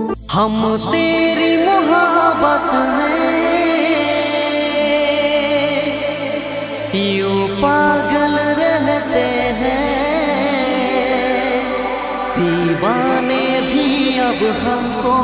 हम तेरी मोहब्बत में यूं पागल रहते हैं, दीवाने भी अब हमको